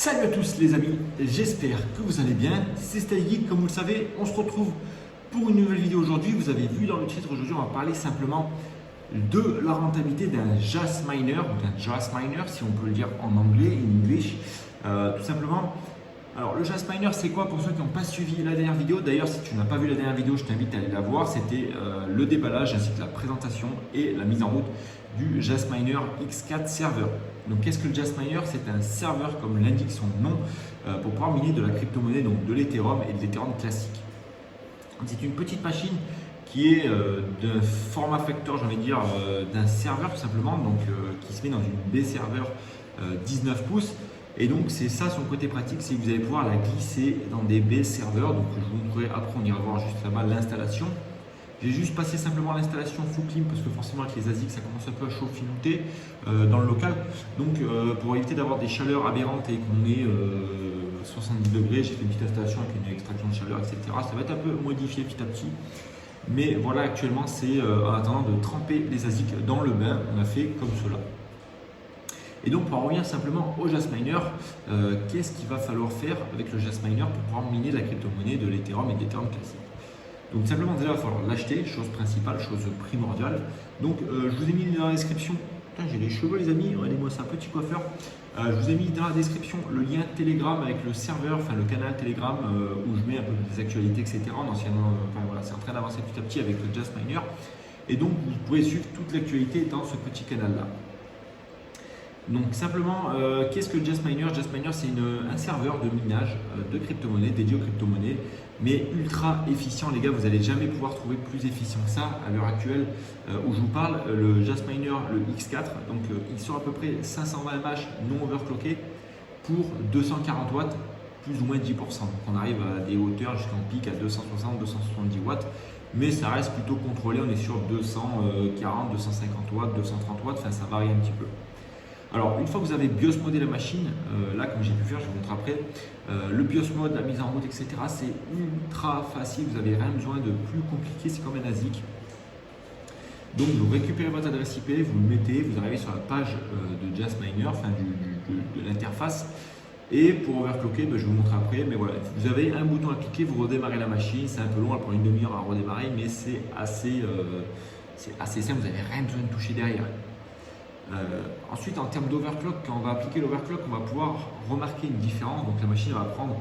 Salut à tous les amis, j'espère que vous allez bien. C'est StyleGeek, comme vous le savez, on se retrouve pour une nouvelle vidéo aujourd'hui. Vous avez vu dans le titre, aujourd'hui on va parler simplement de la rentabilité d'un Jasminer, ou d'un Jasminer si on peut le dire en anglais, in English, tout simplement. Alors le Jasminer c'est quoi pour ceux qui n'ont pas suivi la dernière vidéo? D'ailleurs si tu n'as pas vu la dernière vidéo, je t'invite à aller la voir. C'était le déballage ainsi que la présentation et la mise en route du Jasminer X4 serveur. Donc qu'est-ce que le Jasminer? C'est un serveur comme l'indique son nom pour pouvoir miner de la crypto-monnaie, donc de l'Ethereum et de l'Ethereum classique. C'est une petite machine qui est d'un format factor, j'ai envie de dire, d'un serveur tout simplement, donc qui se met dans une baie serveur 19 pouces. Et donc c'est ça son côté pratique, c'est que vous allez pouvoir la glisser dans des baies serveurs. Donc je vous montrerai après, on ira voir juste là-bas l'installation. J'ai juste passé simplement l'installation sous clim parce que forcément avec les ASIC ça commence un peu à chauffineter dans le local. Donc pour éviter d'avoir des chaleurs aberrantes et qu'on ait 70 degrés, j'ai fait une petite installation avec une extraction de chaleur, etc. Ça va être un peu modifié petit à petit. Mais voilà, actuellement c'est en attendant de tremper les ASIC dans le bain, on a fait comme cela. Et donc pour en revenir simplement au Jasminer, qu'est-ce qu'il va falloir faire avec le Jasminer pour pouvoir miner la crypto-monnaie de l'Ethereum et de l'Ethereum classique? Donc simplement déjà il va falloir l'acheter, chose principale, chose primordiale. Donc je vous ai mis dans la description, putain j'ai les cheveux les amis, regardez-moi c'est un petit coiffeur. Je vous ai mis dans la description le lien Telegram avec le serveur, enfin le canal Telegram où je mets un peu des actualités etc. Voilà, c'est en train d'avancer petit à petit avec le Jasminer. Et donc vous pouvez suivre toute l'actualité dans ce petit canal là. Donc simplement, qu'est-ce que le Jasminer? Jasminer c'est un serveur de minage de crypto-monnaie, dédié aux crypto-monnaies, mais ultra efficient les gars, vous n'allez jamais pouvoir trouver plus efficient que ça à l'heure actuelle où je vous parle. Le Jasminer, le X4, donc il sort à peu près 520 mAh non overclocké pour 240 watts, plus ou moins 10%. Donc on arrive à des hauteurs jusqu'en pic à 260-270 watts, mais ça reste plutôt contrôlé, on est sur 240, 250 watts, 230 watts, enfin ça varie un petit peu. Alors, une fois que vous avez BIOS modé la machine, là, comme j'ai pu faire, je vous montre après, le BIOS mode, la mise en route, etc., c'est ultra facile. Vous n'avez rien besoin de plus compliqué, c'est comme un ASIC. Donc, vous récupérez votre adresse IP, vous le mettez, vous arrivez sur la page de Jasminer, enfin de l'interface. Et pour overclocker, je vous montre après, mais voilà, vous avez un bouton à cliquer, vous redémarrez la machine. C'est un peu long, elle prend une demi-heure à redémarrer, mais c'est assez simple, vous n'avez rien besoin de toucher derrière. Ensuite, en termes d'overclock, quand on va appliquer l'overclock, on va pouvoir remarquer une différence. Donc la machine va prendre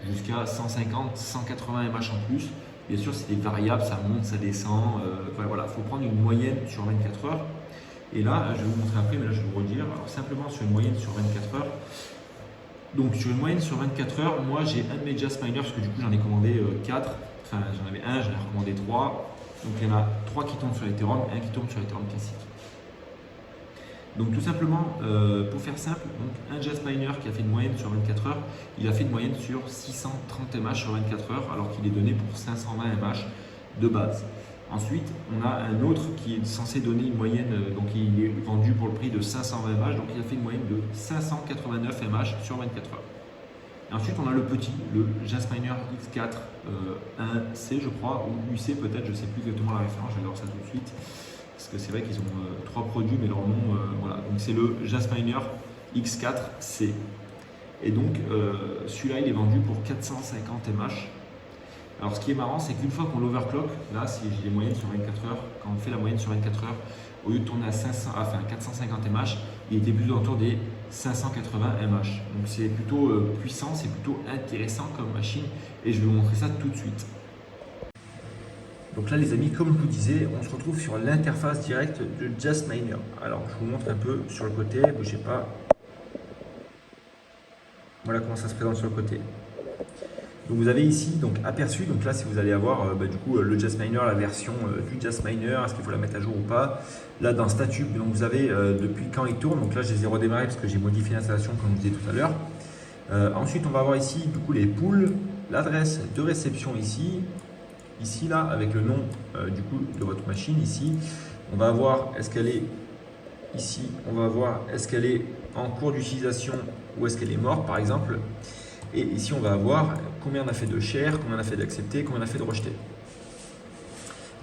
jusqu'à 150, 180 mAh en plus. Bien sûr, c'est des variables, ça monte, ça descend. Voilà, il faut prendre une moyenne sur 24 heures. Et là, je vais vous montrer après, mais là je vais vous redire. Alors simplement sur une moyenne sur 24 heures. Donc sur une moyenne sur 24 heures, moi j'ai un de mes Jasminer, parce que du coup j'en ai commandé 4. Enfin, j'en avais un, j'en ai recommandé 3. Donc il y en a 3 qui tombent sur l'Ethereum et un qui tombe sur l'Ethereum classique. Donc tout simplement, pour faire simple, donc un Jasminer qui a fait une moyenne sur 24 heures, il a fait une moyenne sur 630 mAh sur 24 heures alors qu'il est donné pour 520 mAh de base. Ensuite, on a un autre qui est censé donner une moyenne, donc il est vendu pour le prix de 520 mAh, donc il a fait une moyenne de 589 mAh sur 24 heures. Et ensuite, on a le petit, le Jasminer X4 1C je crois, ou UC peut-être, je ne sais plus exactement la référence, je vais voir ça tout de suite. Parce que c'est vrai qu'ils ont 3 produits, mais leur nom, voilà. Donc c'est le Jasminer X4C. Et donc celui-là, il est vendu pour 450 mAh. Alors ce qui est marrant, c'est qu'une fois qu'on l'overclock, là, si j'ai les moyennes sur 24 heures, quand on fait la moyenne sur 24 heures, au lieu de tourner à 450 mAh, il était plus autour des 580 mAh. Donc c'est plutôt puissant, c'est plutôt intéressant comme machine. Et je vais vous montrer ça tout de suite. Donc là les amis, comme je vous disais, on se retrouve sur l'interface directe de Jasminer. Alors je vous montre un peu sur le côté, bougez pas. Voilà comment ça se présente sur le côté. Donc vous avez ici donc aperçu, donc là si vous allez avoir du coup le Jasminer, la version du Jasminer, est-ce qu'il faut la mettre à jour ou pas. Là dans statut, donc vous avez depuis quand il tourne, donc là je les ai redémarrés parce que j'ai modifié l'installation comme je vous disais tout à l'heure. Ensuite on va avoir ici du coup les pools, l'adresse de réception ici là avec le nom du coup de votre machine ici. On va voir est-ce qu'elle est ici, on va voir est-ce qu'elle est en cours d'utilisation ou est-ce qu'elle est morte par exemple. Et ici on va avoir combien on a fait de share, combien on a fait d'accepter, combien on a fait de rejeter.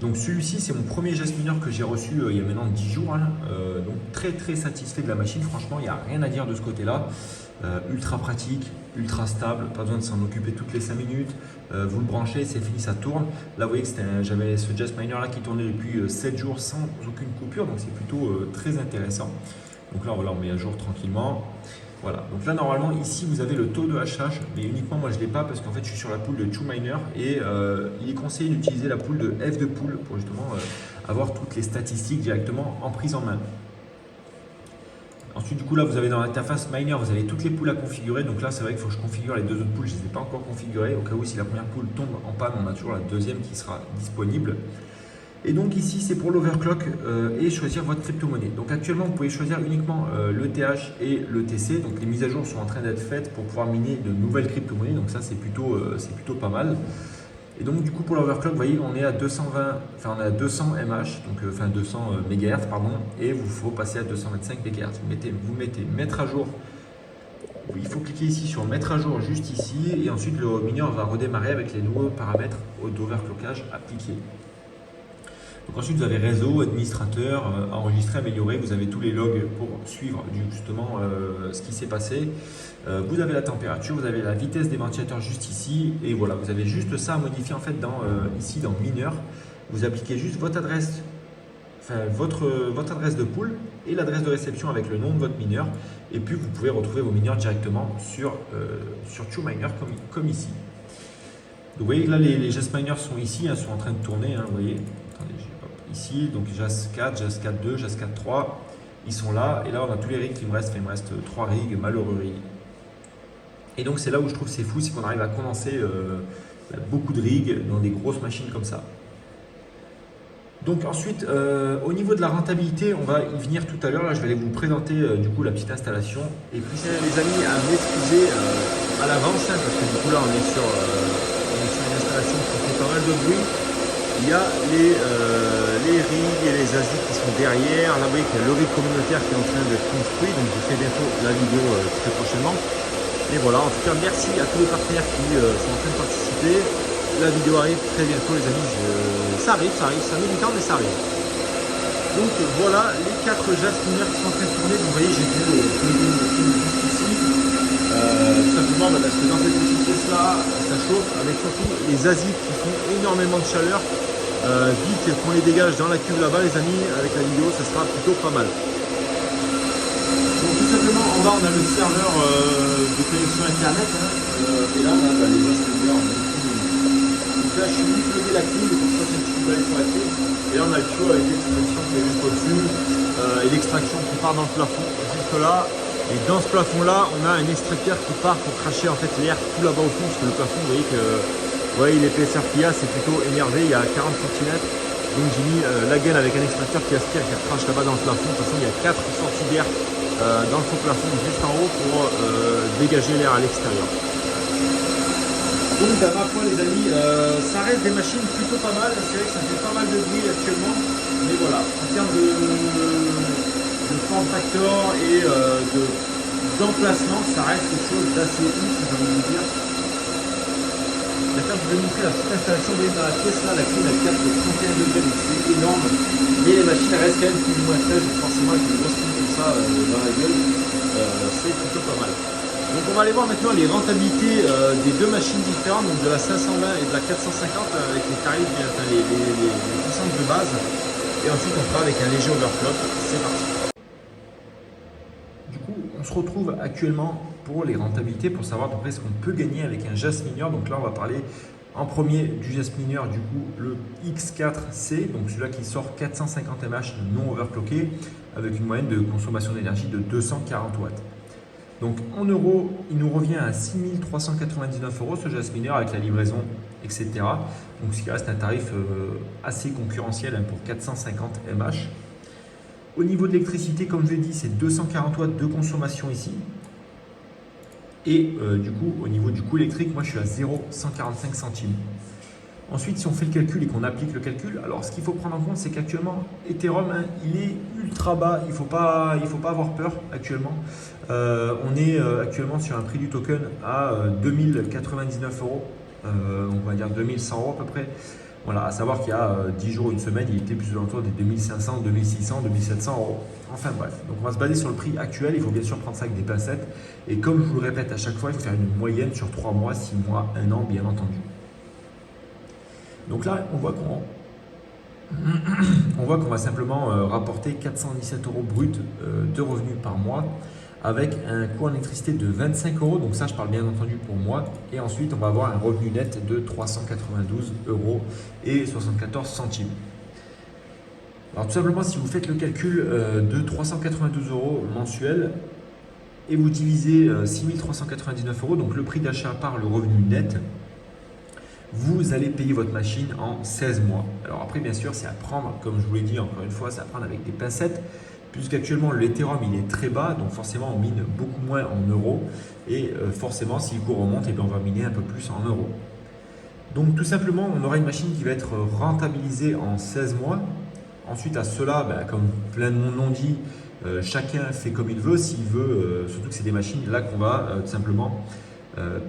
Donc celui-ci, c'est mon premier geste mineur que j'ai reçu il y a maintenant 10 jours. Hein. Donc très satisfait de la machine. Franchement, il n'y a rien à dire de ce côté-là. Ultra pratique, ultra stable, pas besoin de s'en occuper toutes les 5 minutes. Vous le branchez, c'est fini, ça tourne. Là, vous voyez que j'avais ce geste mineur là qui tournait depuis 7 jours sans aucune coupure. Donc c'est plutôt très intéressant. Donc là, voilà, on met à jour tranquillement. Voilà, donc là normalement ici vous avez le taux de hachage, mais uniquement moi je ne l'ai pas parce qu'en fait je suis sur la poule de TrueMiner et il est conseillé d'utiliser la poule de F de poule pour justement avoir toutes les statistiques directement en prise en main. Ensuite du coup là vous avez dans l'interface Miner, vous avez toutes les poules à configurer, donc là c'est vrai qu'il faut que je configure les deux autres poules, je ne les ai pas encore configurées, au cas où si la première poule tombe en panne, on a toujours la deuxième qui sera disponible. Et donc ici c'est pour l'overclock et choisir votre crypto-monnaie. Donc actuellement vous pouvez choisir uniquement l'ETH et l'ETC. Donc les mises à jour sont en train d'être faites pour pouvoir miner de nouvelles crypto-monnaies. Donc ça c'est plutôt pas mal. Et donc du coup pour l'overclock, vous voyez on est à 220, enfin on est à 200 MH, donc 200 MHz pardon, et vous faut passer à 225 MHz. Vous mettez mettre à jour. Il faut cliquer ici sur mettre à jour juste ici et ensuite le mineur va redémarrer avec les nouveaux paramètres d'overclockage appliqués. Donc ensuite vous avez réseau, administrateur, enregistrer, améliorer, vous avez tous les logs pour suivre justement ce qui s'est passé. Vous avez la température, vous avez la vitesse des ventilateurs juste ici et voilà, vous avez juste ça à modifier en fait ici dans mineur. Vous appliquez juste votre adresse, votre adresse de pool et l'adresse de réception avec le nom de votre mineur et puis vous pouvez retrouver vos mineurs directement sur TrueMiner comme ici. Donc vous voyez que là les JAS miners sont ici, hein, sont en train de tourner, hein, vous voyez. Attendez, ici, donc JAS 4, JAS 4 2, JAS 4 3, ils sont là. Et là, on a tous les rigs qui me restent. Il me reste 3 rigs, malheureux rigs. Et donc, c'est là où je trouve c'est fou, c'est qu'on arrive à condenser beaucoup de rigs dans des grosses machines comme ça. Donc ensuite, au niveau de la rentabilité, on va y venir tout à l'heure. Là, je vais aller vous présenter du coup la petite installation. Et puis, les amis, à m'excuser à l'avance, hein, parce que du coup là, on est sur une installation qui fait pas mal de bruit. Il y a les rigs et les ASIC qui sont derrière. Là, vous voyez qu'il y a le rig communautaire qui est en train d'être construit. Donc, je fais bientôt la vidéo très prochainement. Et voilà, en tout cas, merci à tous les partenaires qui sont en train de participer. La vidéo arrive très bientôt, les amis. Ça arrive, ça met du temps, mais ça arrive. Donc, voilà les 4 JAS mineurs qui sont en train de tourner. Donc, vous voyez, j'ai vu juste ici. Tout simplement parce que dans cette petite pièce là ça chauffe avec surtout les ASIC qui font énormément de chaleur. Vite qu'on les dégage dans la cuve là-bas les amis, avec la vidéo ça sera plutôt pas mal. Donc tout simplement en bas on a le serveur de connexion internet hein, et là on a les installeurs. Donc là je suis vite levé la clim, donc ça c'est une petite balai sur la clim. Et là on a le tuyau avec l'extraction qui est juste au-dessus et l'extraction qui part dans le plafond juste là. Et dans ce plafond-là, on a un extracteur qui part pour cracher en fait l'air tout là-bas au fond, parce que le plafond, vous voyez que l'épaisseur qu'il y a, c'est plutôt énervé, il y a 40 cm. Donc j'ai mis la gaine avec un extracteur qui aspire, qui crache là-bas dans le plafond. De toute façon, il y a 4 sorties d'air dans le faux plafond, juste en haut, pour dégager l'air à l'extérieur. Donc à ma foi les amis, ça reste des machines plutôt pas mal. C'est vrai que ça fait pas mal de bruit actuellement, mais voilà, en termes de form factor et d'emplacement, ça reste quelque chose d'assez ouf, j'ai envie de vous dire. Maintenant, je vais vous montrer la petite installation. Vous voyez dans la pièce là, la clim elle capte 31 degrés, donc c'est énorme. Mais les machines elles restent quand même plus ou moins fraîches, donc forcément avec une grosse clim comme ça dans la gueule, c'est plutôt pas mal. Donc on va aller voir maintenant les rentabilités des deux machines différentes, donc de la 520 et de la 450 avec les tarifs, les puissances de base. Et ensuite on fera avec un léger overclock. C'est parti. On se retrouve actuellement pour les rentabilités, pour savoir à peu près ce qu'on peut gagner avec un JAS mineur. Donc là, on va parler en premier du JAS mineur, du coup le X4C, donc celui-là qui sort 450 mAh non overclocké, avec une moyenne de consommation d'énergie de 240 watts. Donc en euros, il nous revient à 6 399 € ce JAS mineur avec la livraison, etc. Donc ce qui reste un tarif assez concurrentiel pour 450 mAh. Au niveau de l'électricité, comme je l'ai dit, c'est 240 watts de consommation ici. Et du coup, au niveau du coût électrique, moi je suis à 0,145 centimes. Ensuite, si on fait le calcul et qu'on applique le calcul, alors ce qu'il faut prendre en compte, c'est qu'actuellement, Ethereum, hein, il est ultra bas. Il faut pas avoir peur actuellement. On est actuellement sur un prix du token à 2099 €. On va dire 2100 € à peu près. Voilà, à savoir qu'il y a 10 jours, une semaine, il était plus aux alentours des 2500, 2600, 2700 euros. Enfin bref, donc on va se baser sur le prix actuel. Il faut bien sûr prendre ça avec des pincettes. Et comme je vous le répète à chaque fois, il faut faire une moyenne sur 3 mois, 6 mois, 1 an, bien entendu. Donc là, on voit qu'on va simplement rapporter 417 euros brut de revenus par mois avec un coût en électricité de 25 euros. Donc ça, je parle bien entendu pour moi. Et ensuite, on va avoir un revenu net de 392 euros et 74 centimes. Alors tout simplement, si vous faites le calcul de 392 euros mensuels et vous divisez 6399 euros, donc le prix d'achat par le revenu net, vous allez payer votre machine en 16 mois. Alors après, bien sûr, c'est à prendre, comme je vous l'ai dit encore une fois, c'est à prendre avec des pincettes, puisqu'actuellement l'Ethereum il est très bas, donc forcément on mine beaucoup moins en euros, et forcément si le cours remonte, et bien, on va miner un peu plus en euros. Donc tout simplement, on aura une machine qui va être rentabilisée en 16 mois. Ensuite à cela, comme plein de monde l'ont dit, chacun fait comme il veut, s'il veut, surtout que c'est des machines là qu'on va tout simplement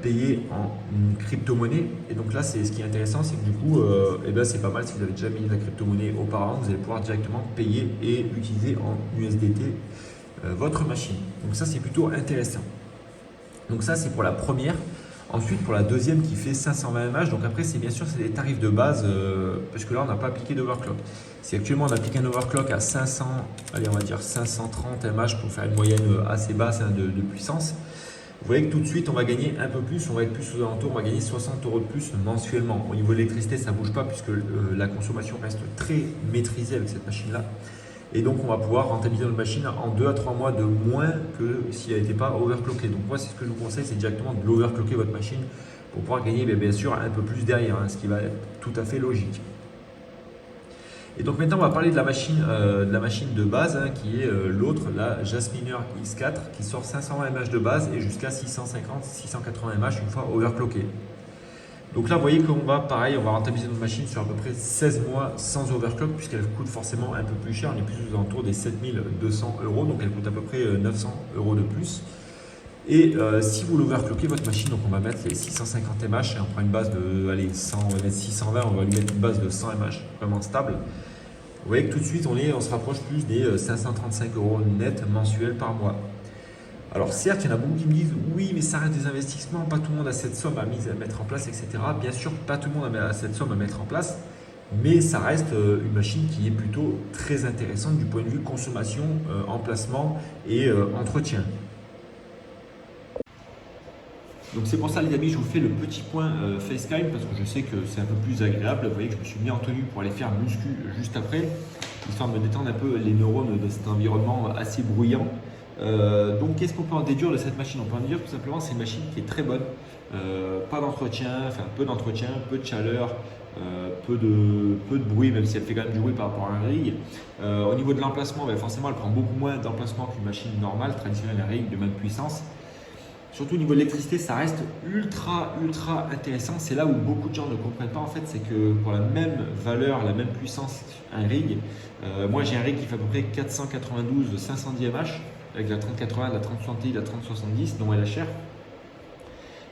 payer en crypto-monnaie. Et donc là, c'est ce qui est intéressant, c'est que du coup, c'est pas mal si vous avez déjà mis de la crypto-monnaie auparavant, vous allez pouvoir directement payer et utiliser en USDT votre machine. Donc ça, c'est plutôt intéressant. Donc ça, c'est pour la première. Ensuite, pour la deuxième qui fait 520 mAh, donc après, c'est bien sûr, c'est des tarifs de base, parce que là, on n'a pas appliqué d'overclock. Si actuellement, on applique un overclock à 500, allez, on va dire 530 mAh pour faire une moyenne assez basse de puissance, vous voyez que tout de suite, on va gagner un peu plus, on va être plus aux alentours, on va gagner 60 euros de plus mensuellement. Au niveau de l'électricité, ça ne bouge pas puisque la consommation reste très maîtrisée avec cette machine-là. Et donc, on va pouvoir rentabiliser notre machine en 2 à 3 mois de moins que si elle n'était pas overclockée. Donc, moi, c'est ce que je vous conseille, c'est directement de l'overclocker votre machine pour pouvoir gagner, bien sûr, un peu plus derrière, ce qui va être tout à fait logique. Et donc maintenant, on va parler de la machine de base, qui est l'autre, la Jasminer X4, qui sort 520 mAh de base et jusqu'à 650-680 mAh une fois overclocké. Donc là, vous voyez qu'on va, pareil, on va rentabiliser notre machine sur à peu près 16 mois sans overclock, puisqu'elle coûte forcément un peu plus cher. On est plus aux alentours des 7200 euros, donc elle coûte à peu près 900 euros de plus. Et si vous l'overclockez votre machine, donc on va mettre les 650 mAh et on prend une base de, allez, 100, on va mettre 620, on va lui mettre une base de 100 mAh, vraiment stable. Vous voyez que tout de suite, on se rapproche plus des 535 euros net mensuels par mois. Alors certes, il y en a beaucoup qui me disent « Oui, mais ça reste des investissements, pas tout le monde a cette somme à mettre en place, etc. » Bien sûr, pas tout le monde a cette somme à mettre en place, mais ça reste une machine qui est plutôt très intéressante du point de vue consommation, emplacement et entretien. Donc c'est pour ça les amis, je vous fais le petit point FaceTime parce que je sais que c'est un peu plus agréable. Vous voyez que je me suis mis en tenue pour aller faire muscu juste après, histoire de me détendre un peu les neurones de cet environnement assez bruyant. Donc qu'est-ce qu'on peut en déduire de cette machine? On peut en déduire tout simplement c'est une machine qui est très bonne, pas d'entretien, enfin peu d'entretien, peu de chaleur, peu de bruit, même si elle fait quand même du bruit par rapport à un rig. Au niveau de l'emplacement, forcément elle prend beaucoup moins d'emplacement qu'une machine normale, traditionnelle, un rig de même puissance. Surtout au niveau de l'électricité, ça reste ultra intéressant. C'est là où beaucoup de gens ne comprennent pas en fait, c'est que pour la même valeur, la même puissance, un rig, moi j'ai un rig qui fait à peu près 492 510 mAh avec la 3080, la 3070, la 3070 dont elle est chère.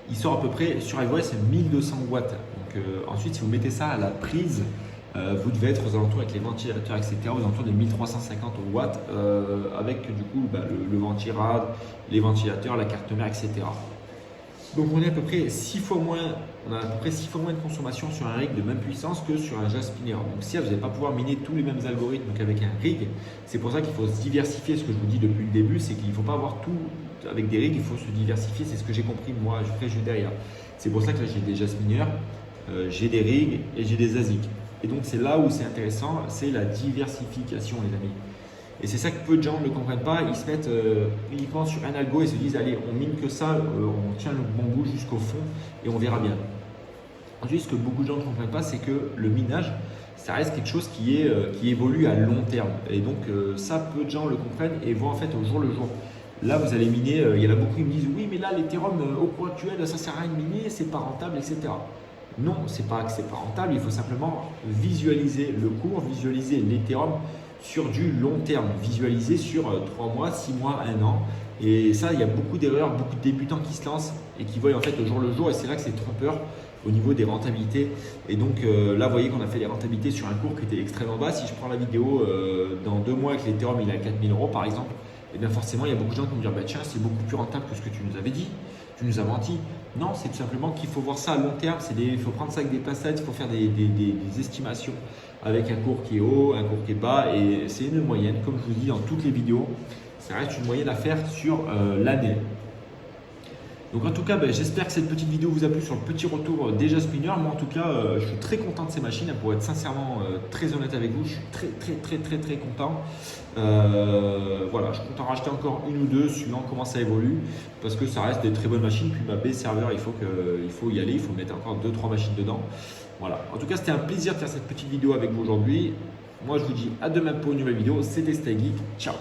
Il sort à peu près sur iOS 1200 watts. Donc ensuite si vous mettez ça à la prise, vous devez être aux alentours avec les ventilateurs, etc., aux alentours des 1350 watts avec du coup le ventirad, les ventilateurs, la carte mère, etc. Donc on est à peu près 6 fois moins, on a à peu près 6 fois moins de consommation sur un rig de même puissance que sur un Jasminer. Donc si vous n'allez pas pouvoir miner tous les mêmes algorithmes qu'avec un rig, c'est pour ça qu'il faut se diversifier. Ce que je vous dis depuis le début, c'est qu'il ne faut pas avoir tout avec des rigs, il faut se diversifier. C'est ce que j'ai compris moi, je fais derrière. C'est pour ça que là j'ai des Jasminer, j'ai des rigs et j'ai des ASIC. Et donc c'est là où c'est intéressant, c'est la diversification les amis. Et c'est ça que peu de gens ne comprennent pas, ils se mettent uniquement sur un algo et se disent allez on mine que ça, on tient le bon bout jusqu'au fond et on verra bien. Ensuite ce que beaucoup de gens ne comprennent pas c'est que le minage ça reste quelque chose qui évolue à long terme. Et donc ça peu de gens le comprennent et voient en fait au jour le jour. Là vous allez miner, il y en a beaucoup qui me disent oui mais là l'Ethereum au cours actuel ça sert à rien de miner, c'est pas rentable etc. Non, c'est pas que c'est pas rentable, il faut simplement visualiser le cours, visualiser l'Ethereum sur du long terme, visualiser sur 3 mois, 6 mois, 1 an. Et ça, il y a beaucoup d'erreurs, beaucoup de débutants qui se lancent et qui voient en fait au jour le jour et c'est là que c'est trompeur. au niveau des rentabilités. Et donc là, vous voyez qu'on a fait les rentabilités sur un cours qui était extrêmement bas. Si je prends la vidéo dans 2 mois avec l'Ethereum, il est à 4000 euros par exemple, et bien forcément, il y a beaucoup de gens qui vont me dire bah, tiens, c'est beaucoup plus rentable que ce que tu nous avais dit, tu nous as menti. Non, c'est tout simplement qu'il faut voir ça à long terme. Il faut prendre ça avec des pincettes, il faut faire des estimations avec un cours qui est haut, un cours qui est bas, et c'est une moyenne, comme je vous dis dans toutes les vidéos, ça reste une moyenne à faire sur l'année. Donc en tout cas, j'espère que cette petite vidéo vous a plu sur le petit retour des Jaspiners. Moi en tout cas, je suis très content de ces machines. Pour être sincèrement très honnête avec vous, je suis très content. Voilà, je compte en racheter encore une ou deux suivant comment ça évolue, parce que ça reste des très bonnes machines. Puis ma B serveur, il faut y aller, il faut mettre encore 2-3 machines dedans. Voilà. En tout cas, c'était un plaisir de faire cette petite vidéo avec vous aujourd'hui. Moi, je vous dis à demain pour une nouvelle vidéo. C'était Stay Geek. Ciao.